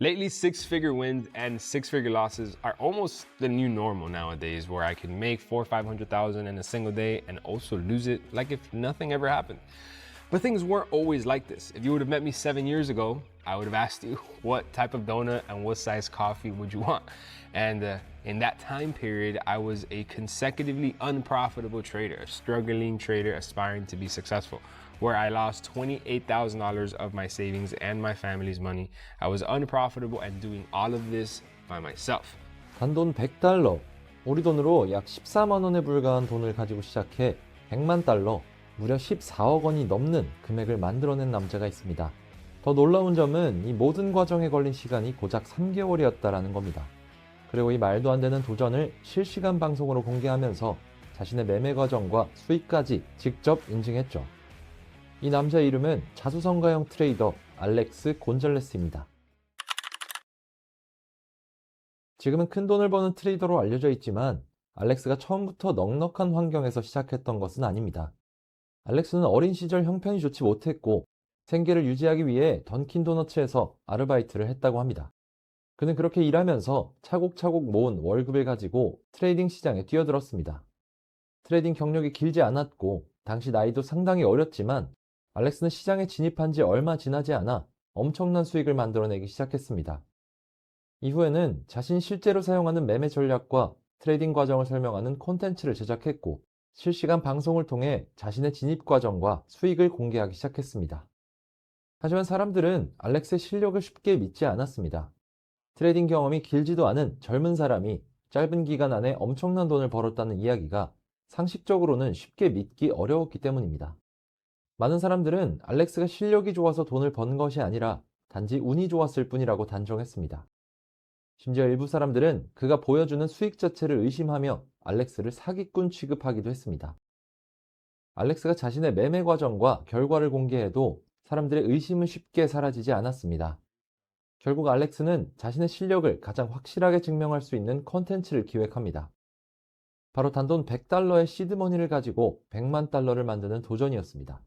Lately, six-figure wins and six-figure losses are almost the new normal nowadays, where I can make 400,000 or 500,000 in a single day and also lose it like if nothing ever happened. But things weren't always like this. If you would have met me 7 years ago, I would have asked you what type of donut and what size coffee would you want. And in that time period, I was a consecutively unprofitable trader, a struggling trader aspiring to be successful, where I lost $28,000 of my savings and my family's money. I was unprofitable and doing all of this by myself. 단돈 100달러, 우리 돈으로 약 14만 원에 불과한 돈을 가지고 시작해 100만 달러, 무려 14억 원이 넘는 금액을 만들어낸 남자가 있습니다. 더 놀라운 점은 이 모든 과정에 걸린 시간이 고작 3개월이었다라는 겁니다. 그리고 이 말도 안 되는 도전을 실시간 방송으로 공개하면서 자신의 매매 과정과 수익까지 직접 인증했죠. 이 남자의 이름은 자수성가형 트레이더 알렉스 곤잘레스입니다. 지금은 큰 돈을 버는 트레이더로 알려져 있지만 알렉스가 처음부터 넉넉한 환경에서 시작했던 것은 아닙니다. 알렉스는 어린 시절 형편이 좋지 못했고 생계를 유지하기 위해 던킨 도너츠에서 아르바이트를 했다고 합니다. 그는 그렇게 일하면서 차곡차곡 모은 월급을 가지고 트레이딩 시장에 뛰어들었습니다. 트레이딩 경력이 길지 않았고 당시 나이도 상당히 어렸지만 알렉스는 시장에 진입한 지 얼마 지나지 않아 엄청난 수익을 만들어내기 시작했습니다. 이후에는 자신이 실제로 사용하는 매매 전략과 트레이딩 과정을 설명하는 콘텐츠를 제작했고 실시간 방송을 통해 자신의 진입 과정과 수익을 공개하기 시작했습니다. 하지만 사람들은 알렉스의 실력을 쉽게 믿지 않았습니다. 트레이딩 경험이 길지도 않은 젊은 사람이 짧은 기간 안에 엄청난 돈을 벌었다는 이야기가 상식적으로는 쉽게 믿기 어려웠기 때문입니다. 많은 사람들은 알렉스가 실력이 좋아서 돈을 번 것이 아니라 단지 운이 좋았을 뿐이라고 단정했습니다. 심지어 일부 사람들은 그가 보여주는 수익 자체를 의심하며 알렉스를 사기꾼 취급하기도 했습니다. 알렉스가 자신의 매매 과정과 결과를 공개해도 사람들의 의심은 쉽게 사라지지 않았습니다. 결국 알렉스는 자신의 실력을 가장 확실하게 증명할 수 있는 콘텐츠를 기획합니다. 바로 단돈 100달러의 시드머니를 가지고 100만 달러를 만드는 도전이었습니다.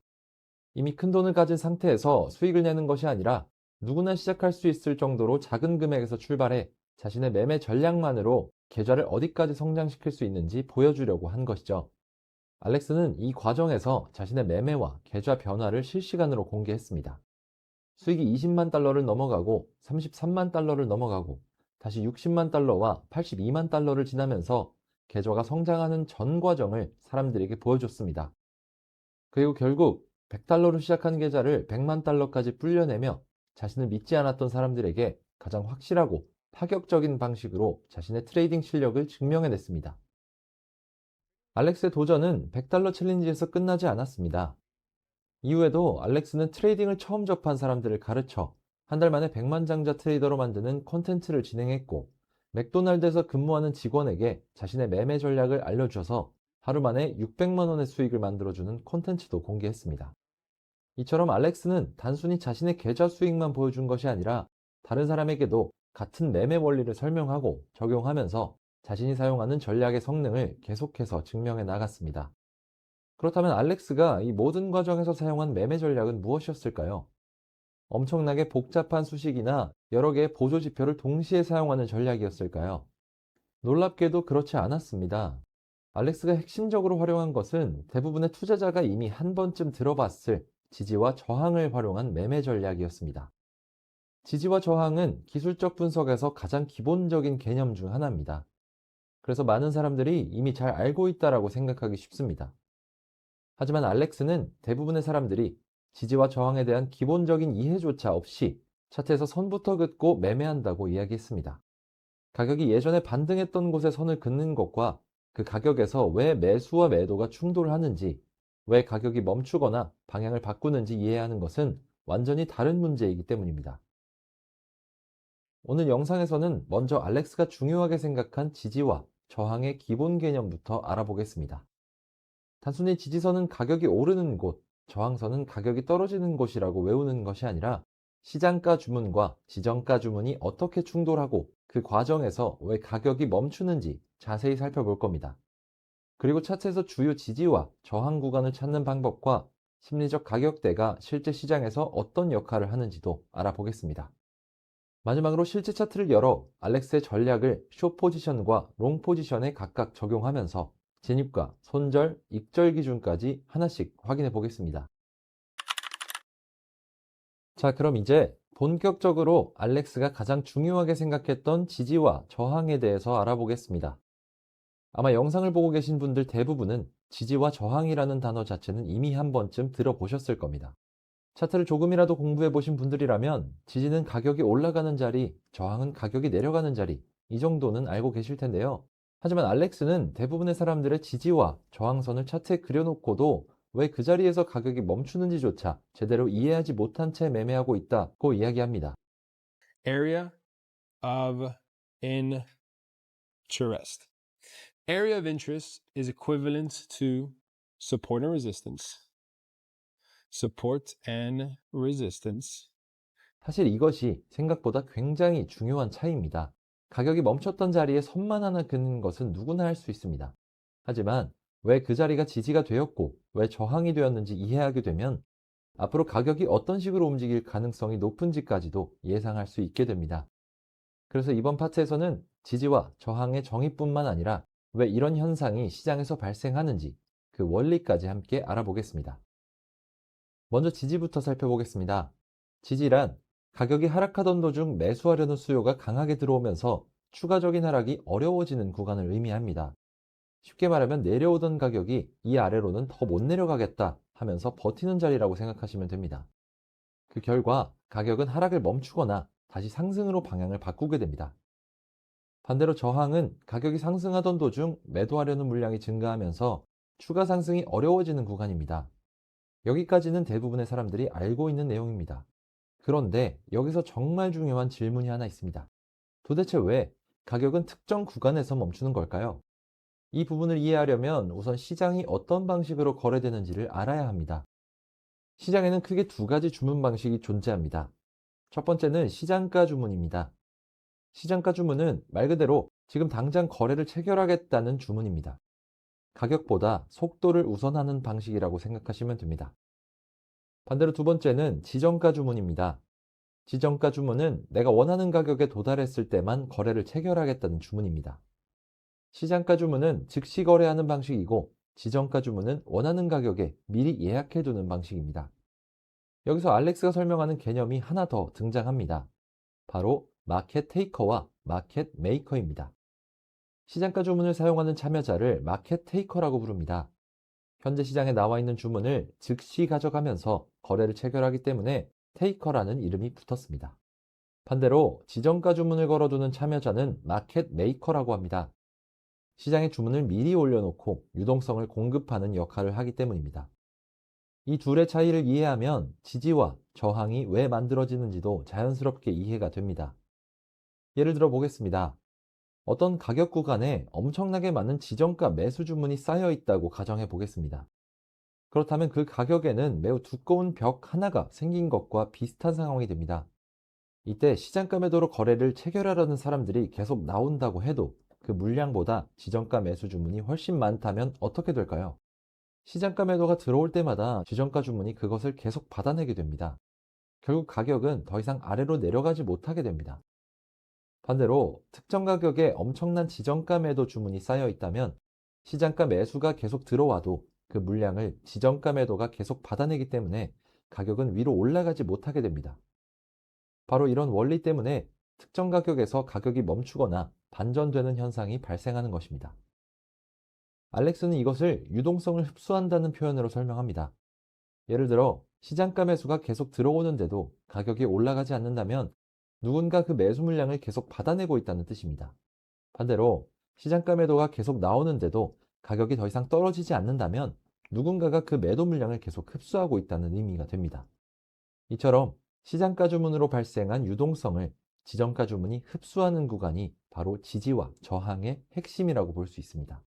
이미 큰 돈을 가진 상태에서 수익을 내는 것이 아니라 누구나 시작할 수 있을 정도로 작은 금액에서 출발해 자신의 매매 전략만으로 계좌를 어디까지 성장시킬 수 있는지 보여주려고 한 것이죠. 알렉스는 이 과정에서 자신의 매매와 계좌 변화를 실시간으로 공개했습니다. 수익이 20만 달러를 넘어가고 33만 달러를 넘어가고 다시 60만 달러와 82만 달러를 지나면서 계좌가 성장하는 전 과정을 사람들에게 보여줬습니다. 그리고 결국 100달러로 시작한 계좌를 100만 달러까지 불려내며 자신을 믿지 않았던 사람들에게 가장 확실하고 파격적인 방식으로 자신의 트레이딩 실력을 증명해냈습니다. 알렉스의 도전은 100달러 챌린지에서 끝나지 않았습니다. 이후에도 알렉스는 트레이딩을 처음 접한 사람들을 가르쳐 한 달 만에 100만장자 트레이더로 만드는 콘텐츠를 진행했고 맥도날드에서 근무하는 직원에게 자신의 매매 전략을 알려주어서 하루 만에 600만 원의 수익을 만들어주는 콘텐츠도 공개했습니다. 이처럼 알렉스는 단순히 자신의 계좌 수익만 보여준 것이 아니라 다른 사람에게도 같은 매매 원리를 설명하고 적용하면서 자신이 사용하는 전략의 성능을 계속해서 증명해 나갔습니다. 그렇다면 알렉스가 이 모든 과정에서 사용한 매매 전략은 무엇이었을까요? 엄청나게 복잡한 수식이나 여러 개의 보조 지표를 동시에 사용하는 전략이었을까요? 놀랍게도 그렇지 않았습니다. 알렉스가 핵심적으로 활용한 것은 대부분의 투자자가 이미 한 번쯤 들어봤을 지지와 저항을 활용한 매매 전략이었습니다. 지지와 저항은 기술적 분석에서 가장 기본적인 개념 중 하나입니다. 그래서 많은 사람들이 이미 잘 알고 있다라고 생각하기 쉽습니다. 하지만 알렉스는 대부분의 사람들이 지지와 저항에 대한 기본적인 이해조차 없이 차트에서 선부터 긋고 매매한다고 이야기했습니다. 가격이 예전에 반등했던 곳에 선을 긋는 것과 그 가격에서 왜 매수와 매도가 충돌하는지, 왜 가격이 멈추거나 방향을 바꾸는지 이해하는 것은 완전히 다른 문제이기 때문입니다. 오늘 영상에서는 먼저 알렉스가 중요하게 생각한 지지와 저항의 기본 개념부터 알아보겠습니다. 단순히 지지선은 가격이 오르는 곳, 저항선은 가격이 떨어지는 곳이라고 외우는 것이 아니라 시장가 주문과 지정가 주문이 어떻게 충돌하고 그 과정에서 왜 가격이 멈추는지 자세히 살펴볼 겁니다. 그리고 차트에서 주요 지지와 저항 구간을 찾는 방법과 심리적 가격대가 실제 시장에서 어떤 역할을 하는지도 알아보겠습니다. 마지막으로 실제 차트를 열어 알렉스의 전략을 숏 포지션과 롱 포지션에 각각 적용하면서 진입과 손절, 익절 기준까지 하나씩 확인해 보겠습니다. 자, 그럼 이제 본격적으로 알렉스가 가장 중요하게 생각했던 지지와 저항에 대해서 알아보겠습니다. 아마 영상을 보고 계신 분들 대부분은 지지와 저항이라는 단어 자체는 이미 한 번쯤 들어보셨을 겁니다. 차트를 조금이라도 공부해 보신 분들이라면 지지는 가격이 올라가는 자리, 저항은 가격이 내려가는 자리, 이 정도는 알고 계실 텐데요. 하지만 알렉스는 대부분의 사람들의 지지와 저항선을 차트에 그려놓고도 왜 그 자리에서 가격이 멈추는지조차 제대로 이해하지 못한 채 매매하고 있다고 이야기합니다. Area of interest. Area of interest is equivalent to support and resistance. Support and resistance. 사실 이것이 생각보다 굉장히 중요한 차이입니다. 가격이 멈췄던 자리에 선만 하나 긋는 것은 누구나 할 수 있습니다. 하지만 왜 그 자리가 지지가 되었고 왜 저항이 되었는지 이해하게 되면 앞으로 가격이 어떤 식으로 움직일 가능성이 높은지까지도 예상할 수 있게 됩니다. 그래서 이번 파트에서는 지지와 저항의 정의뿐만 아니라 왜 이런 현상이 시장에서 발생하는지 그 원리까지 함께 알아보겠습니다. 먼저 지지부터 살펴보겠습니다. 지지란 가격이 하락하던 도중 매수하려는 수요가 강하게 들어오면서 추가적인 하락이 어려워지는 구간을 의미합니다. 쉽게 말하면 내려오던 가격이 이 아래로는 더 못 내려가겠다 하면서 버티는 자리라고 생각하시면 됩니다. 그 결과 가격은 하락을 멈추거나 다시 상승으로 방향을 바꾸게 됩니다. 반대로 저항은 가격이 상승하던 도중 매도하려는 물량이 증가하면서 추가 상승이 어려워지는 구간입니다. 여기까지는 대부분의 사람들이 알고 있는 내용입니다. 그런데 여기서 정말 중요한 질문이 하나 있습니다. 도대체 왜 가격은 특정 구간에서 멈추는 걸까요? 이 부분을 이해하려면 우선 시장이 어떤 방식으로 거래되는지를 알아야 합니다. 시장에는 크게 두 가지 주문 방식이 존재합니다. 첫 번째는 시장가 주문입니다. 시장가 주문은 말 그대로 지금 당장 거래를 체결하겠다는 주문입니다. 가격보다 속도를 우선하는 방식이라고 생각하시면 됩니다. 반대로 두 번째는 지정가 주문입니다. 지정가 주문은 내가 원하는 가격에 도달했을 때만 거래를 체결하겠다는 주문입니다. 시장가 주문은 즉시 거래하는 방식이고 지정가 주문은 원하는 가격에 미리 예약해두는 방식입니다. 여기서 알렉스가 설명하는 개념이 하나 더 등장합니다. 바로 마켓 테이커와 마켓 메이커입니다. 시장가 주문을 사용하는 참여자를 마켓 테이커라고 부릅니다. 현재 시장에 나와 있는 주문을 즉시 가져가면서 거래를 체결하기 때문에 테이커라는 이름이 붙었습니다. 반대로 지정가 주문을 걸어두는 참여자는 마켓 메이커라고 합니다. 시장에 주문을 미리 올려놓고 유동성을 공급하는 역할을 하기 때문입니다. 이 둘의 차이를 이해하면 지지와 저항이 왜 만들어지는지도 자연스럽게 이해가 됩니다. 예를 들어 보겠습니다. 어떤 가격 구간에 엄청나게 많은 지정가 매수 주문이 쌓여 있다고 가정해 보겠습니다. 그렇다면 그 가격에는 매우 두꺼운 벽 하나가 생긴 것과 비슷한 상황이 됩니다. 이때 시장가 매도로 거래를 체결하려는 사람들이 계속 나온다고 해도 그 물량보다 지정가 매수 주문이 훨씬 많다면 어떻게 될까요? 시장가 매도가 들어올 때마다 지정가 주문이 그것을 계속 받아내게 됩니다. 결국 가격은 더 이상 아래로 내려가지 못하게 됩니다. 반대로 특정 가격에 엄청난 지정가 매도 주문이 쌓여 있다면 시장가 매수가 계속 들어와도 그 물량을 지정가 매도가 계속 받아내기 때문에 가격은 위로 올라가지 못하게 됩니다. 바로 이런 원리 때문에 특정 가격에서 가격이 멈추거나 반전되는 현상이 발생하는 것입니다. 알렉스는 이것을 유동성을 흡수한다는 표현으로 설명합니다. 예를 들어 시장가 매수가 계속 들어오는데도 가격이 올라가지 않는다면 누군가 그 매수 물량을 계속 받아내고 있다는 뜻입니다. 반대로 시장가 매도가 계속 나오는데도 가격이 더 이상 떨어지지 않는다면 누군가가 그 매도 물량을 계속 흡수하고 있다는 의미가 됩니다. 이처럼 시장가 주문으로 발생한 유동성을 지정가 주문이 흡수하는 구간이 바로 지지와 저항의 핵심이라고 볼 수 있습니다.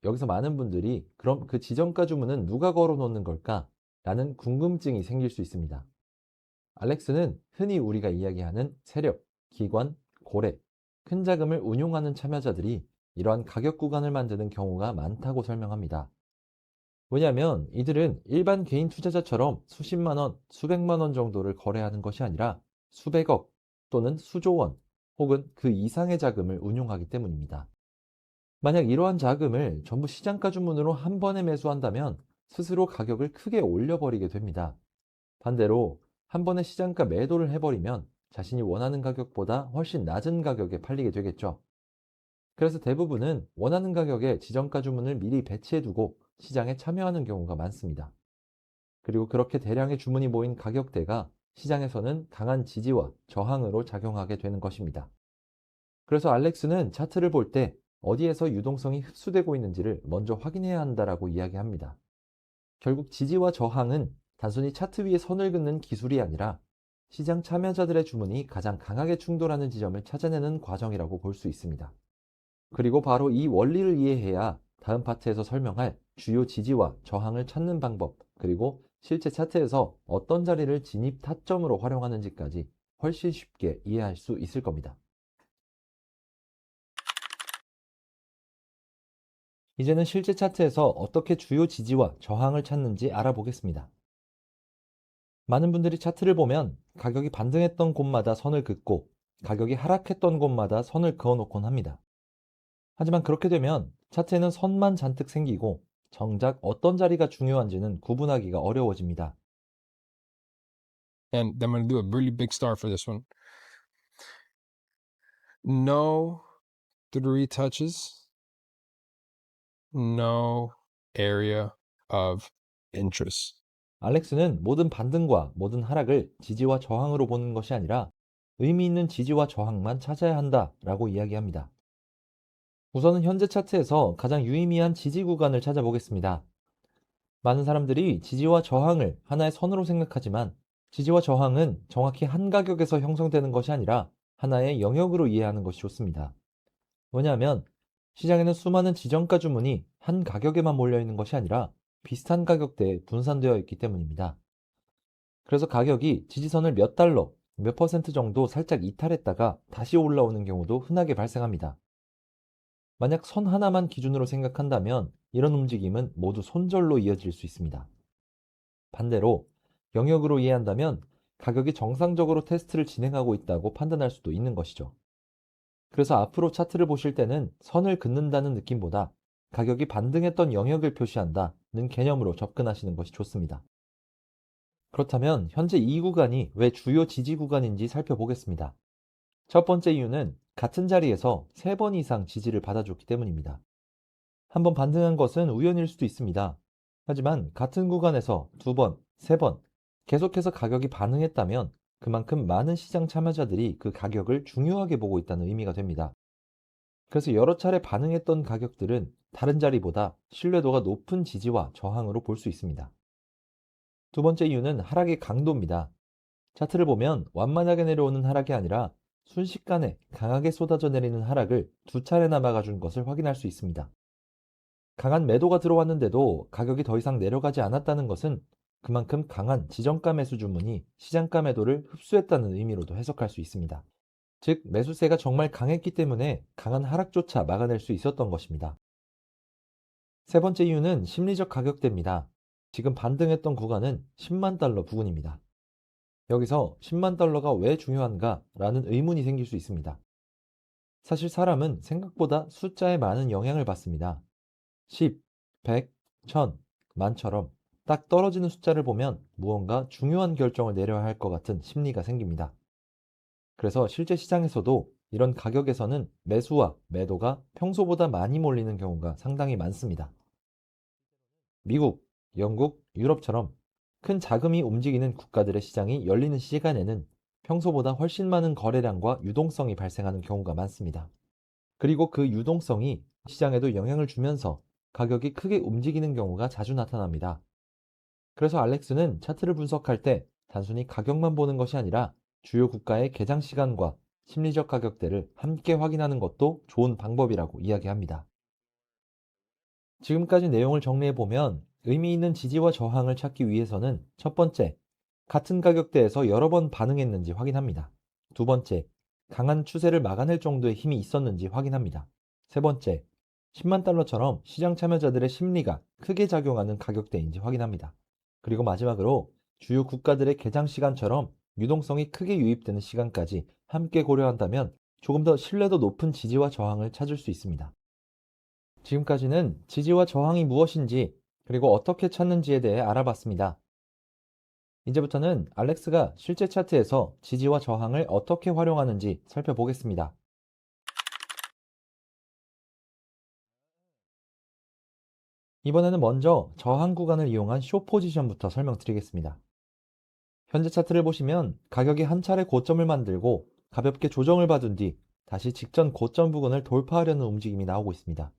여기서 많은 분들이 그럼 그 지정가 주문은 누가 걸어놓는 걸까? 라는 궁금증이 생길 수 있습니다. 알렉스는 흔히 우리가 이야기하는 세력, 기관, 고래, 큰 자금을 운용하는 참여자들이 이러한 가격 구간을 만드는 경우가 많다고 설명합니다. 왜냐하면 이들은 일반 개인 투자자처럼 수십만 원, 수백만 원 정도를 거래하는 것이 아니라 수백억 또는 수조 원 혹은 그 이상의 자금을 운용하기 때문입니다. 만약 이러한 자금을 전부 시장가 주문으로 한 번에 매수한다면 스스로 가격을 크게 올려버리게 됩니다. 반대로 한 번에 시장가 매도를 해버리면 자신이 원하는 가격보다 훨씬 낮은 가격에 팔리게 되겠죠. 그래서 대부분은 원하는 가격에 지정가 주문을 미리 배치해두고 시장에 참여하는 경우가 많습니다. 그리고 그렇게 대량의 주문이 모인 가격대가 시장에서는 강한 지지와 저항으로 작용하게 되는 것입니다. 그래서 알렉스는 차트를 볼 때 어디에서 유동성이 흡수되고 있는지를 먼저 확인해야 한다라고 이야기합니다. 결국 지지와 저항은 단순히 차트 위에 선을 긋는 기술이 아니라 시장 참여자들의 주문이 가장 강하게 충돌하는 지점을 찾아내는 과정이라고 볼 수 있습니다. 그리고 바로 이 원리를 이해해야 다음 파트에서 설명할 주요 지지와 저항을 찾는 방법, 그리고 실제 차트에서 어떤 자리를 진입 타점으로 활용하는지까지 훨씬 쉽게 이해할 수 있을 겁니다. 이제는 실제 차트에서 어떻게 주요 지지와 저항을 찾는지 알아보겠습니다. 많은 분들이 차트를 보면 가격이 반등했던 곳마다 선을 긋고 가격이 하락했던 곳마다 선을 그어놓곤 합니다. 하지만 그렇게 되면 차트에는 선만 잔뜩 생기고 정작 어떤 자리가 중요한지는 구분하기가 어려워집니다. And I'm going to do a really big star for this one. No three touches, no area of interest. 알렉스는 모든 반등과 모든 하락을 지지와 저항으로 보는 것이 아니라 의미 있는 지지와 저항만 찾아야 한다라고 이야기합니다. 우선은 현재 차트에서 가장 유의미한 지지 구간을 찾아보겠습니다. 많은 사람들이 지지와 저항을 하나의 선으로 생각하지만 지지와 저항은 정확히 한 가격에서 형성되는 것이 아니라 하나의 영역으로 이해하는 것이 좋습니다. 왜냐하면 시장에는 수많은 지정가 주문이 한 가격에만 몰려있는 것이 아니라 비슷한 가격대에 분산되어 있기 때문입니다. 그래서 가격이 지지선을 몇 달러, 몇 퍼센트 정도 살짝 이탈했다가 다시 올라오는 경우도 흔하게 발생합니다. 만약 선 하나만 기준으로 생각한다면 이런 움직임은 모두 손절로 이어질 수 있습니다. 반대로 영역으로 이해한다면 가격이 정상적으로 테스트를 진행하고 있다고 판단할 수도 있는 것이죠. 그래서 앞으로 차트를 보실 때는 선을 긋는다는 느낌보다 가격이 반등했던 영역을 표시한다는 개념으로 접근하시는 것이 좋습니다. 그렇다면 현재 이 구간이 왜 주요 지지 구간인지 살펴보겠습니다. 첫 번째 이유는 같은 자리에서 3번 이상 지지를 받아줬기 때문입니다. 한번 반등한 것은 우연일 수도 있습니다. 하지만 같은 구간에서 2번, 3번 계속해서 가격이 반응했다면 그만큼 많은 시장 참여자들이 그 가격을 중요하게 보고 있다는 의미가 됩니다. 그래서 여러 차례 반응했던 가격들은 다른 자리보다 신뢰도가 높은 지지와 저항으로 볼 수 있습니다. 두 번째 이유는 하락의 강도입니다. 차트를 보면 완만하게 내려오는 하락이 아니라 순식간에 강하게 쏟아져 내리는 하락을 2차례나 막아준 것을 확인할 수 있습니다. 강한 매도가 들어왔는데도 가격이 더 이상 내려가지 않았다는 것은 그만큼 강한 지정가 매수 주문이 시장가 매도를 흡수했다는 의미로도 해석할 수 있습니다. 즉, 매수세가 정말 강했기 때문에 강한 하락조차 막아낼 수 있었던 것입니다. 세 번째 이유는 심리적 가격대입니다. 지금 반등했던 구간은 10만 달러 부근입니다. 여기서 10만 달러가 왜 중요한가 라는 의문이 생길 수 있습니다. 사실 사람은 생각보다 숫자에 많은 영향을 받습니다. 10, 100, 1000, 만처럼 딱 떨어지는 숫자를 보면 무언가 중요한 결정을 내려야 할 것 같은 심리가 생깁니다. 그래서 실제 시장에서도 이런 가격에서는 매수와 매도가 평소보다 많이 몰리는 경우가 상당히 많습니다. 미국, 영국, 유럽처럼 큰 자금이 움직이는 국가들의 시장이 열리는 시간에는 평소보다 훨씬 많은 거래량과 유동성이 발생하는 경우가 많습니다. 그리고 그 유동성이 시장에도 영향을 주면서 가격이 크게 움직이는 경우가 자주 나타납니다. 그래서 알렉스는 차트를 분석할 때 단순히 가격만 보는 것이 아니라 주요 국가의 개장 시간과 심리적 가격대를 함께 확인하는 것도 좋은 방법이라고 이야기합니다. 지금까지 내용을 정리해보면 의미 있는 지지와 저항을 찾기 위해서는 첫 번째, 같은 가격대에서 여러 번 반응했는지 확인합니다. 두 번째, 강한 추세를 막아낼 정도의 힘이 있었는지 확인합니다. 세 번째, 10만 달러처럼 시장 참여자들의 심리가 크게 작용하는 가격대인지 확인합니다. 그리고 마지막으로 주요 국가들의 개장 시간처럼 유동성이 크게 유입되는 시간까지 함께 고려한다면 조금 더 신뢰도 높은 지지와 저항을 찾을 수 있습니다. 지금까지는 지지와 저항이 무엇인지 그리고 어떻게 찾는지에 대해 알아봤습니다. 이제부터는 알렉스가 실제 차트에서 지지와 저항을 어떻게 활용하는지 살펴보겠습니다. 이번에는 먼저 저항 구간을 이용한 숏 포지션부터 설명드리겠습니다. 현재 차트를 보시면 가격이 한 차례 고점을 만들고 가볍게 조정을 받은 뒤 다시 직전 고점 부근을 돌파하려는 움직임이 나오고 있습니다.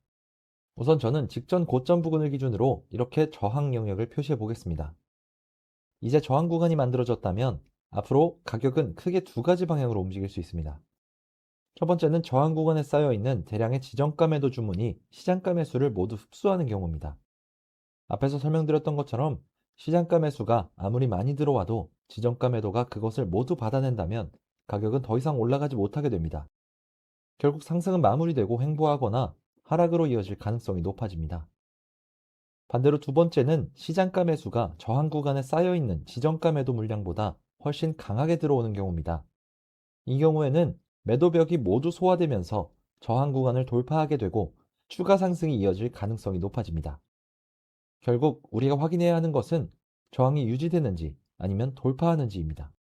우선 저는 직전 고점 부근을 기준으로 이렇게 저항 영역을 표시해 보겠습니다. 이제 저항 구간이 만들어졌다면 앞으로 가격은 크게 두 가지 방향으로 움직일 수 있습니다. 첫 번째는 저항 구간에 쌓여있는 대량의 지정가 매도 주문이 시장가 매수를 모두 흡수하는 경우입니다. 앞에서 설명드렸던 것처럼 시장가 매수가 아무리 많이 들어와도 지정가 매도가 그것을 모두 받아낸다면 가격은 더 이상 올라가지 못하게 됩니다. 결국 상승은 마무리되고 횡보하거나 하락으로 이어질 가능성이 높아집니다. 반대로 두 번째는 시장가 매수가 저항 구간에 쌓여있는 지정가 매도 물량보다 훨씬 강하게 들어오는 경우입니다. 이 경우에는 매도벽이 모두 소화되면서 저항 구간을 돌파하게 되고 추가 상승이 이어질 가능성이 높아집니다. 결국 우리가 확인해야 하는 것은 저항이 유지되는지 아니면 돌파하는지입니다.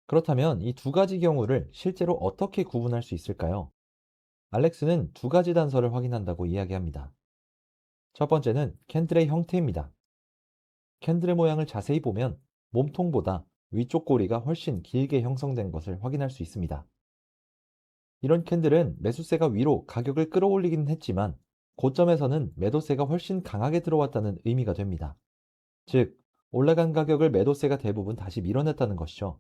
그렇다면 이 두 가지 경우를 실제로 어떻게 구분할 수 있을까요? 알렉스는 두 가지 단서를 확인한다고 이야기합니다. 첫 번째는 캔들의 형태입니다. 캔들의 모양을 자세히 보면 몸통보다 위쪽 꼬리가 훨씬 길게 형성된 것을 확인할 수 있습니다. 이런 캔들은 매수세가 위로 가격을 끌어올리기는 했지만 고점에서는 매도세가 훨씬 강하게 들어왔다는 의미가 됩니다. 즉, 올라간 가격을 매도세가 대부분 다시 밀어냈다는 것이죠.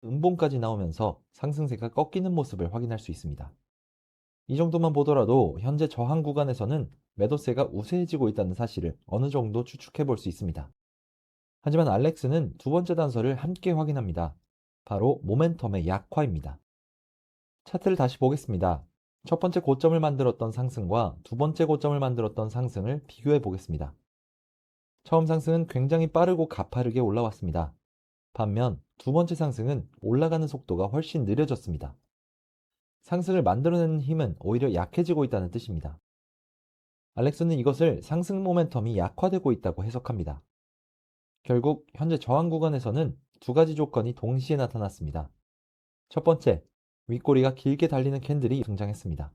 음봉까지 나오면서 상승세가 꺾이는 모습을 확인할 수 있습니다. 이 정도만 보더라도 현재 저항 구간에서는 매도세가 우세해지고 있다는 사실을 어느 정도 추측해 볼 수 있습니다. 하지만 알렉스는 두 번째 단서를 함께 확인합니다. 바로 모멘텀의 약화입니다. 차트를 다시 보겠습니다. 첫 번째 고점을 만들었던 상승과 두 번째 고점을 만들었던 상승을 비교해 보겠습니다. 처음 상승은 굉장히 빠르고 가파르게 올라왔습니다. 반면 두 번째 상승은 올라가는 속도가 훨씬 느려졌습니다. 상승을 만들어내는 힘은 오히려 약해지고 있다는 뜻입니다. 알렉스는 이것을 상승 모멘텀이 약화되고 있다고 해석합니다. 결국 현재 저항 구간에서는 두 가지 조건이 동시에 나타났습니다. 첫 번째, 윗꼬리가 길게 달리는 캔들이 등장했습니다.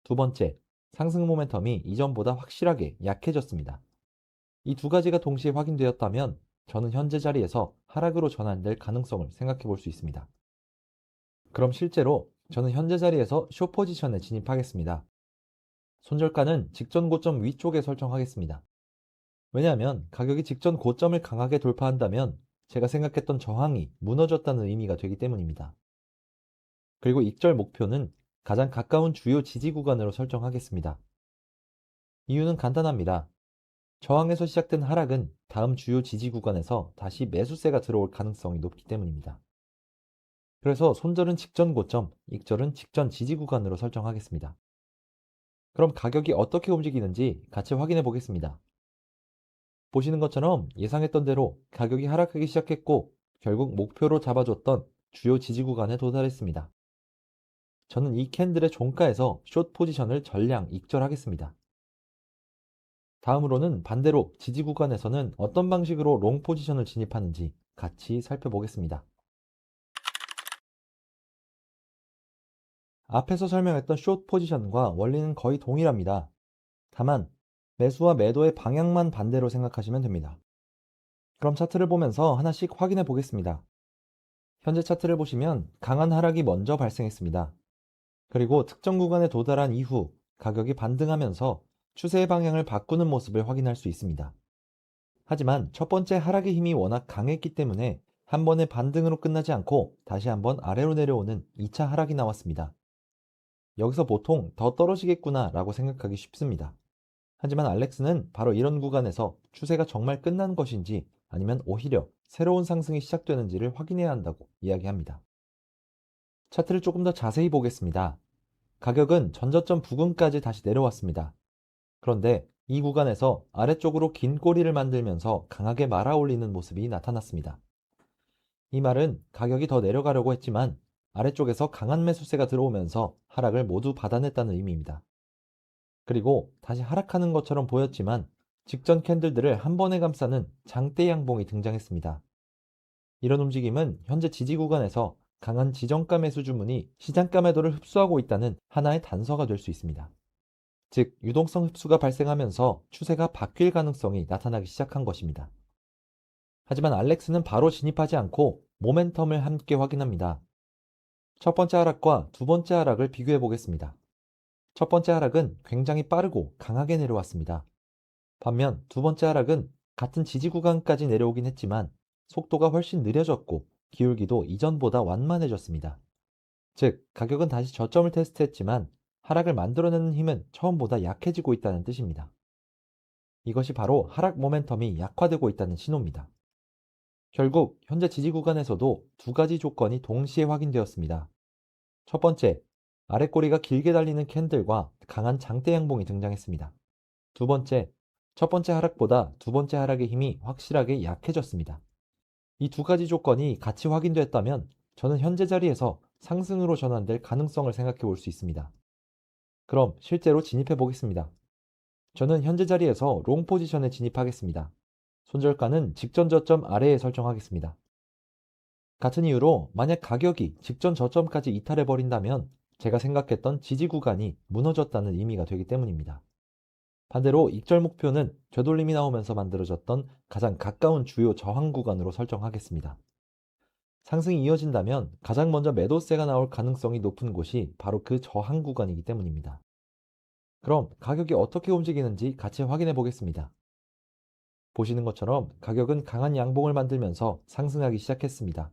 두 번째, 상승 모멘텀이 이전보다 확실하게 약해졌습니다. 이 두 가지가 동시에 확인되었다면 저는 현재 자리에서 하락으로 전환될 가능성을 생각해 볼 수 있습니다. 그럼 실제로 저는 현재 자리에서 숏 포지션에 진입하겠습니다. 손절가는 직전 고점 위쪽에 설정하겠습니다. 왜냐하면 가격이 직전 고점을 강하게 돌파한다면 제가 생각했던 저항이 무너졌다는 의미가 되기 때문입니다. 그리고 익절 목표는 가장 가까운 주요 지지 구간으로 설정하겠습니다. 이유는 간단합니다. 저항에서 시작된 하락은 다음 주요 지지 구간에서 다시 매수세가 들어올 가능성이 높기 때문입니다. 그래서 손절은 직전 고점, 익절은 직전 지지 구간으로 설정하겠습니다. 그럼 가격이 어떻게 움직이는지 같이 확인해 보겠습니다. 보시는 것처럼 예상했던 대로 가격이 하락하기 시작했고 결국 목표로 잡아줬던 주요 지지 구간에 도달했습니다. 저는 이 캔들의 종가에서 숏 포지션을 전량 익절하겠습니다. 다음으로는 반대로 지지 구간에서는 어떤 방식으로 롱 포지션을 진입하는지 같이 살펴보겠습니다. 앞에서 설명했던 숏 포지션과 원리는 거의 동일합니다. 다만 매수와 매도의 방향만 반대로 생각하시면 됩니다. 그럼 차트를 보면서 하나씩 확인해 보겠습니다. 현재 차트를 보시면 강한 하락이 먼저 발생했습니다. 그리고 특정 구간에 도달한 이후 가격이 반등하면서 추세의 방향을 바꾸는 모습을 확인할 수 있습니다. 하지만 첫 번째 하락의 힘이 워낙 강했기 때문에 한 번의 반등으로 끝나지 않고 다시 한번 아래로 내려오는 2차 하락이 나왔습니다. 여기서 보통 더 떨어지겠구나 라고 생각하기 쉽습니다. 하지만 알렉스는 바로 이런 구간에서 추세가 정말 끝난 것인지 아니면 오히려 새로운 상승이 시작되는지를 확인해야 한다고 이야기합니다. 차트를 조금 더 자세히 보겠습니다. 가격은 전저점 부근까지 다시 내려왔습니다. 그런데 이 구간에서 아래쪽으로 긴 꼬리를 만들면서 강하게 말아올리는 모습이 나타났습니다. 이 말은 가격이 더 내려가려고 했지만 아래쪽에서 강한 매수세가 들어오면서 하락을 모두 받아냈다는 의미입니다. 그리고 다시 하락하는 것처럼 보였지만 직전 캔들들을 한 번에 감싸는 장대 양봉이 등장했습니다. 이런 움직임은 현재 지지 구간에서 강한 지정가 매수 주문이 시장가 매도를 흡수하고 있다는 하나의 단서가 될 수 있습니다. 즉, 유동성 흡수가 발생하면서 추세가 바뀔 가능성이 나타나기 시작한 것입니다. 하지만 알렉스는 바로 진입하지 않고 모멘텀을 함께 확인합니다. 첫 번째 하락과 두 번째 하락을 비교해 보겠습니다. 첫 번째 하락은 굉장히 빠르고 강하게 내려왔습니다. 반면 두 번째 하락은 같은 지지 구간까지 내려오긴 했지만 속도가 훨씬 느려졌고 기울기도 이전보다 완만해졌습니다. 즉, 가격은 다시 저점을 테스트했지만 하락을 만들어내는 힘은 처음보다 약해지고 있다는 뜻입니다. 이것이 바로 하락 모멘텀이 약화되고 있다는 신호입니다. 결국 현재 지지 구간에서도 두 가지 조건이 동시에 확인되었습니다. 첫 번째, 아랫꼬리가 길게 달리는 캔들과 강한 장대 양봉이 등장했습니다. 두 번째, 첫 번째 하락보다 두 번째 하락의 힘이 확실하게 약해졌습니다. 이 두 가지 조건이 같이 확인됐다면 저는 현재 자리에서 상승으로 전환될 가능성을 생각해 볼 수 있습니다. 그럼 실제로 진입해 보겠습니다. 저는 현재 자리에서 롱 포지션에 진입하겠습니다. 손절가는 직전 저점 아래에 설정하겠습니다. 같은 이유로 만약 가격이 직전 저점까지 이탈해 버린다면 제가 생각했던 지지 구간이 무너졌다는 의미가 되기 때문입니다. 반대로 익절 목표는 되돌림이 나오면서 만들어졌던 가장 가까운 주요 저항 구간으로 설정하겠습니다. 상승이 이어진다면 가장 먼저 매도세가 나올 가능성이 높은 곳이 바로 그 저항 구간이기 때문입니다. 그럼 가격이 어떻게 움직이는지 같이 확인해 보겠습니다. 보시는 것처럼 가격은 강한 양봉을 만들면서 상승하기 시작했습니다.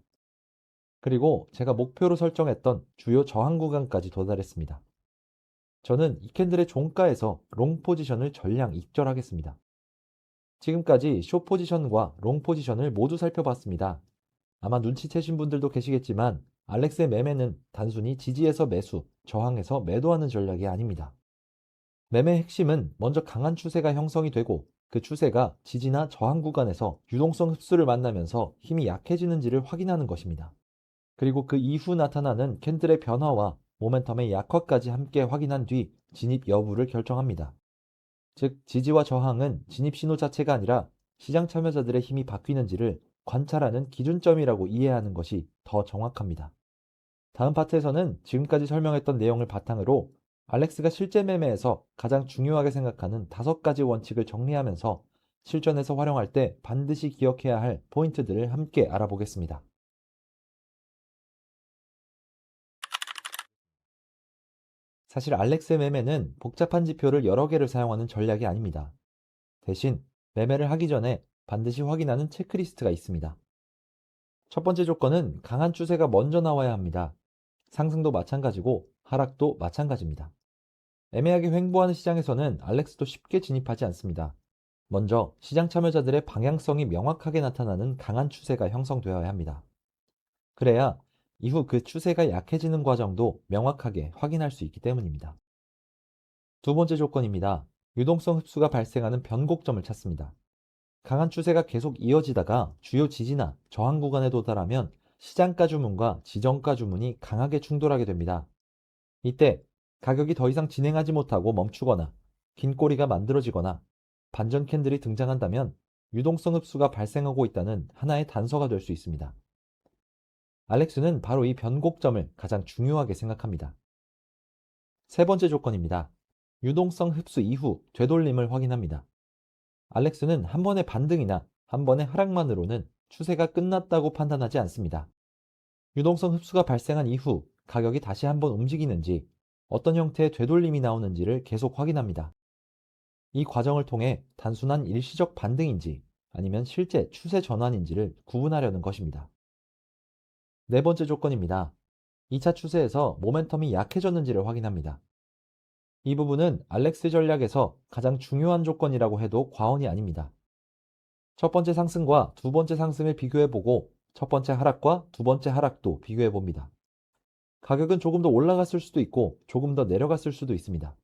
그리고 제가 목표로 설정했던 주요 저항 구간까지 도달했습니다. 저는 이 캔들의 종가에서 롱 포지션을 전량 익절하겠습니다. 지금까지 숏 포지션과 롱 포지션을 모두 살펴봤습니다. 아마 눈치채신 분들도 계시겠지만 알렉스의 매매는 단순히 지지에서 매수, 저항에서 매도하는 전략이 아닙니다. 매매의 핵심은 먼저 강한 추세가 형성이 되고 그 추세가 지지나 저항 구간에서 유동성 흡수를 만나면서 힘이 약해지는지를 확인하는 것입니다. 그리고 그 이후 나타나는 캔들의 변화와 모멘텀의 약화까지 함께 확인한 뒤 진입 여부를 결정합니다. 즉, 지지와 저항은 진입 신호 자체가 아니라 시장 참여자들의 힘이 바뀌는지를 관찰하는 기준점이라고 이해하는 것이 더 정확합니다. 다음 파트에서는 지금까지 설명했던 내용을 바탕으로 알렉스가 실제 매매에서 가장 중요하게 생각하는 5가지 원칙을 정리하면서 실전에서 활용할 때 반드시 기억해야 할 포인트들을 함께 알아보겠습니다. 사실 알렉스의 매매는 복잡한 지표를 여러 개를 사용하는 전략이 아닙니다. 대신 매매를 하기 전에 반드시 확인하는 체크리스트가 있습니다. 첫 번째 조건은 강한 추세가 먼저 나와야 합니다. 상승도 마찬가지고 하락도 마찬가지입니다. 애매하게 횡보하는 시장에서는 알렉스도 쉽게 진입하지 않습니다. 먼저 시장 참여자들의 방향성이 명확하게 나타나는 강한 추세가 형성되어야 합니다. 그래야 이후 그 추세가 약해지는 과정도 명확하게 확인할 수 있기 때문입니다. 두 번째 조건입니다. 유동성 흡수가 발생하는 변곡점을 찾습니다. 강한 추세가 계속 이어지다가 주요 지지나 저항 구간에 도달하면 시장가 주문과 지정가 주문이 강하게 충돌하게 됩니다. 이때 가격이 더 이상 진행하지 못하고 멈추거나 긴 꼬리가 만들어지거나 반전 캔들이 등장한다면 유동성 흡수가 발생하고 있다는 하나의 단서가 될 수 있습니다. 알렉스는 바로 이 변곡점을 가장 중요하게 생각합니다. 세 번째 조건입니다. 유동성 흡수 이후 되돌림을 확인합니다. 알렉스는 한 번의 반등이나 한 번의 하락만으로는 추세가 끝났다고 판단하지 않습니다. 유동성 흡수가 발생한 이후 가격이 다시 한번 움직이는지 어떤 형태의 되돌림이 나오는지를 계속 확인합니다. 이 과정을 통해 단순한 일시적 반등인지 아니면 실제 추세 전환인지를 구분하려는 것입니다. 네 번째 조건입니다. 2차 추세에서 모멘텀이 약해졌는지를 확인합니다. 이 부분은 알렉스 전략에서 가장 중요한 조건이라고 해도 과언이 아닙니다. 첫 번째 상승과 두 번째 상승을 비교해보고 첫 번째 하락과 두 번째 하락도 비교해봅니다. 가격은 조금 더 올라갔을 수도 있고 조금 더 내려갔을 수도 있습니다.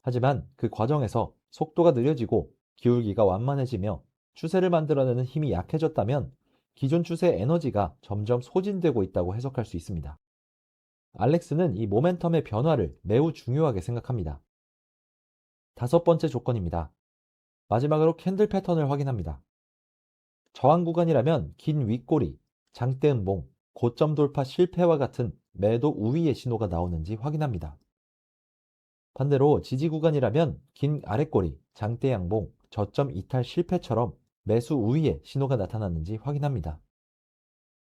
하지만 그 과정에서 속도가 느려지고 기울기가 완만해지며 추세를 만들어내는 힘이 약해졌다면 기존 추세의 에너지가 점점 소진되고 있다고 해석할 수 있습니다. 알렉스는 이 모멘텀의 변화를 매우 중요하게 생각합니다. 다섯 번째 조건입니다. 마지막으로 캔들 패턴을 확인합니다. 저항 구간이라면 긴 윗꼬리, 장대 음봉, 고점 돌파 실패와 같은 매도 우위의 신호가 나오는지 확인합니다. 반대로 지지 구간이라면 긴 아랫꼬리, 장대 양봉, 저점 이탈 실패처럼 매수 우위의 신호가 나타났는지 확인합니다.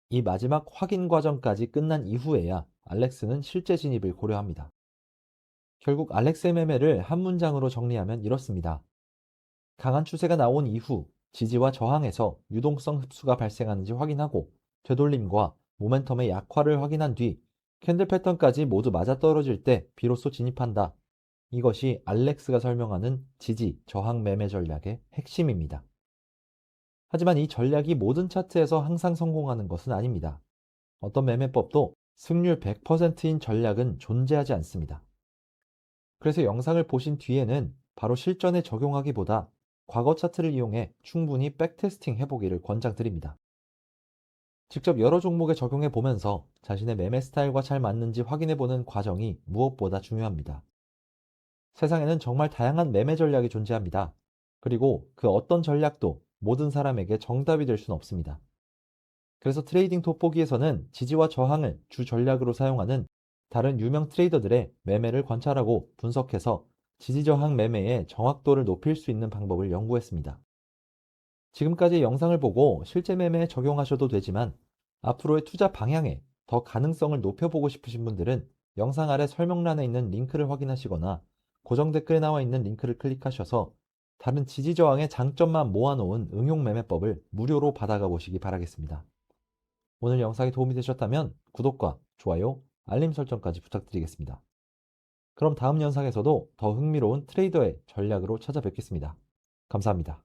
이 마지막 확인 과정까지 끝난 이후에야 알렉스는 실제 진입을 고려합니다. 결국 알렉스의 매매를 한 문장으로 정리하면 이렇습니다. 강한 추세가 나온 이후 지지와 저항에서 유동성 흡수가 발생하는지 확인하고 되돌림과 모멘텀의 약화를 확인한 뒤 캔들 패턴까지 모두 맞아떨어질 때 비로소 진입한다. 이것이 알렉스가 설명하는 지지, 저항 매매 전략의 핵심입니다. 하지만 이 전략이 모든 차트에서 항상 성공하는 것은 아닙니다. 어떤 매매법도 승률 100%인 전략은 존재하지 않습니다. 그래서 영상을 보신 뒤에는 바로 실전에 적용하기보다 과거 차트를 이용해 충분히 백테스팅 해보기를 권장드립니다. 직접 여러 종목에 적용해 보면서 자신의 매매 스타일과 잘 맞는지 확인해보는 과정이 무엇보다 중요합니다. 세상에는 정말 다양한 매매 전략이 존재합니다. 그리고 그 어떤 전략도 모든 사람에게 정답이 될 수는 없습니다. 그래서 트레이딩 돋보기에서는 지지와 저항을 주 전략으로 사용하는 다른 유명 트레이더들의 매매를 관찰하고 분석해서 지지저항 매매의 정확도를 높일 수 있는 방법을 연구했습니다. 지금까지 영상을 보고 실제 매매에 적용하셔도 되지만 앞으로의 투자 방향에 더 가능성을 높여보고 싶으신 분들은 영상 아래 설명란에 있는 링크를 확인하시거나 고정 댓글에 나와 있는 링크를 클릭하셔서 다른 지지저항의 장점만 모아놓은 응용 매매법을 무료로 받아가 보시기 바라겠습니다. 오늘 영상이 도움이 되셨다면 구독과 좋아요, 알림 설정까지 부탁드리겠습니다. 그럼 다음 영상에서도 더 흥미로운 트레이더의 전략으로 찾아뵙겠습니다. 감사합니다.